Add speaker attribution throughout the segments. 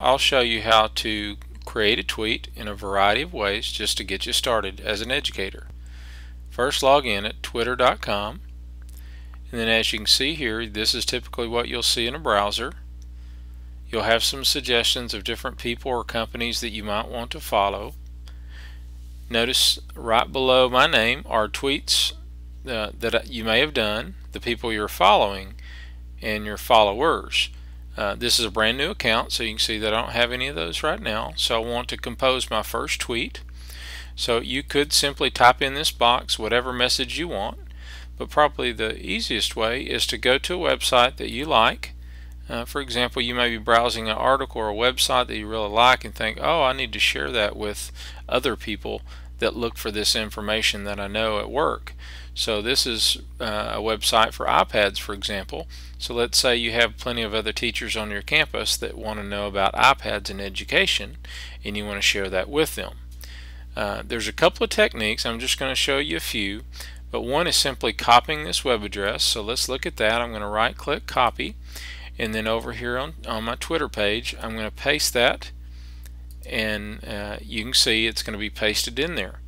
Speaker 1: I'll show you how to create a tweet in a variety of ways just to get you started as an educator. First, log in at twitter.com, and then as you can see here, this is typically what you'll see in a browser. You'll have some suggestions of different people or companies that you might want to follow. Notice right below my name are tweets that you may have done, the people you're following, and your followers. This is a brand new account, so you can see that I don't have any of those right now. So I want to compose my first tweet. So you could simply type in this box whatever message you want, but probably the easiest way is to go to a website that you like. For example, you may be browsing an article or a website that you really like and think, oh, I need to share that with other people that look for this information that I know at work. So this is a website for iPads, for example. So let's say you have plenty of other teachers on your campus that want to know about iPads in education, and you want to share that with them. There's a couple of techniques. I'm just going to show you a few, but one is simply copying this web address. So let's look at that. I'm going to right click copy, and then over here on my Twitter page I'm going to paste that, and you can see it's going to be pasted in there.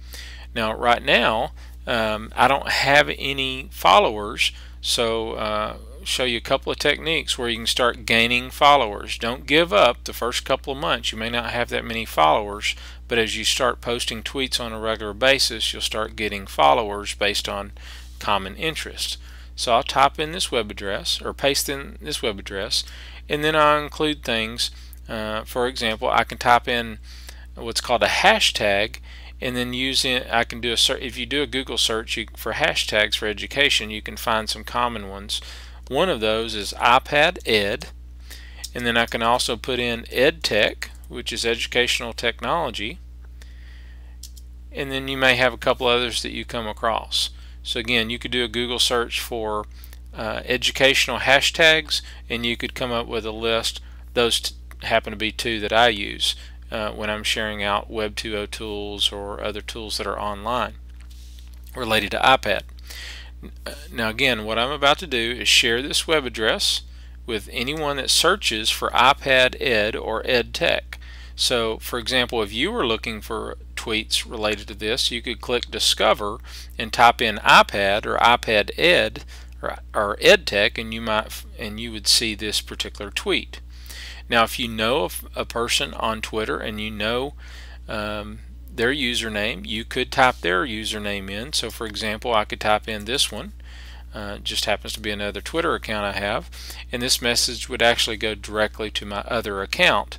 Speaker 1: Now right now I don't have any followers, so show you a couple of techniques where you can start gaining followers. Don't give up the first couple of months. You may not have that many followers, but as you start posting tweets on a regular basis, you'll start getting followers based on common interests. So I'll type in this web address, or paste in this web address, and then I'll include things. For example, I can type in what's called a hashtag, and then I can do a search. If you do a Google search for hashtags for education, you can find some common ones. One of those is iPad Ed, and then I can also put in EdTech, which is educational technology, and then you may have a couple others that you come across. So again, you could do a Google search for educational hashtags, and you could come up with a list. Those happen to be two that I use when I'm sharing out Web 2.0 tools or other tools that are online related to iPad. Now again, what I'm about to do is share this web address with anyone that searches for iPad Ed or EdTech. So for example, if you were looking for tweets related to this, you could click Discover and type in iPad or iPad Ed or EdTech, and you would see this particular tweet. Now if you know a person on Twitter and you know their username, you could type their username in. So for example, I could type in this one. Just happens to be another Twitter account I have, and this message would actually go directly to my other account.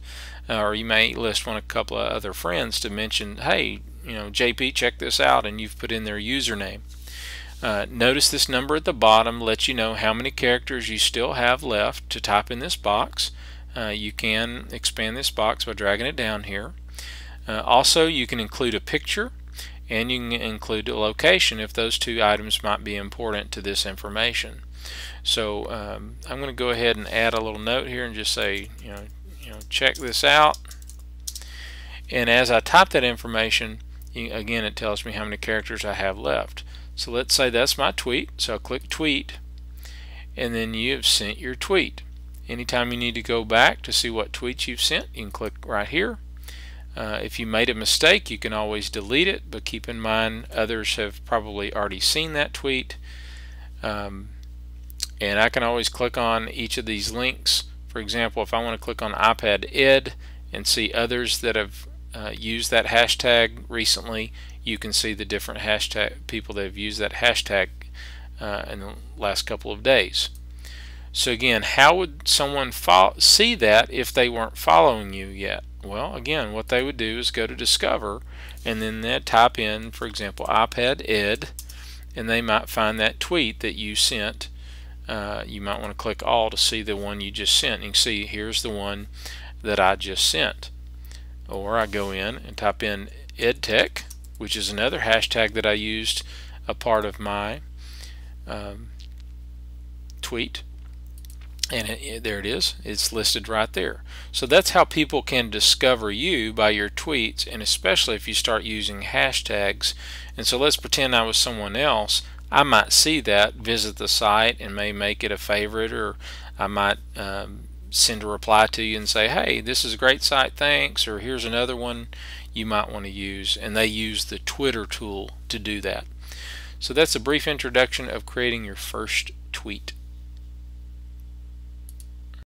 Speaker 1: Or you may list a couple of other friends to mention, hey, JP, check this out, and you've put in their username. Notice this number at the bottom lets you know how many characters you still have left to type in this box. You can expand this box by dragging it down here. Also, you can include a picture, and you can include a location if those two items might be important to this information. So I'm going to go ahead and add a little note here and just say, check this out. And as I type that information, again, it tells me how many characters I have left. So let's say that's my tweet. So I'll click tweet, and then you have sent your tweet. Anytime you need to go back to see what tweets you've sent, you can click right here. If you made a mistake, you can always delete it, but keep in mind others have probably already seen that tweet. And I can always click on each of these links. For example, if I want to click on iPad Ed and see others that have used that hashtag recently, you can see the different people that have used that hashtag in the last couple of days. So again, how would someone see that if they weren't following you yet? Well, again, what they would do is go to Discover, and then they'd type in, for example, iPad Ed, and they might find that tweet that you sent. You might want to click all to see the one you just sent. You can see here's the one that I just sent. Or I go in and type in EdTech, which is another hashtag that I used a part of my tweet, and there it is. It's listed right there. So that's how people can discover you, by your tweets, and especially if you start using hashtags. And so let's pretend I was someone else. I might see that, visit the site, and may make it a favorite, or I might send a reply to you and say, hey, this is a great site, thanks, or here's another one you might want to use, and they use the Twitter tool to do that. So that's a brief introduction of creating your first tweet.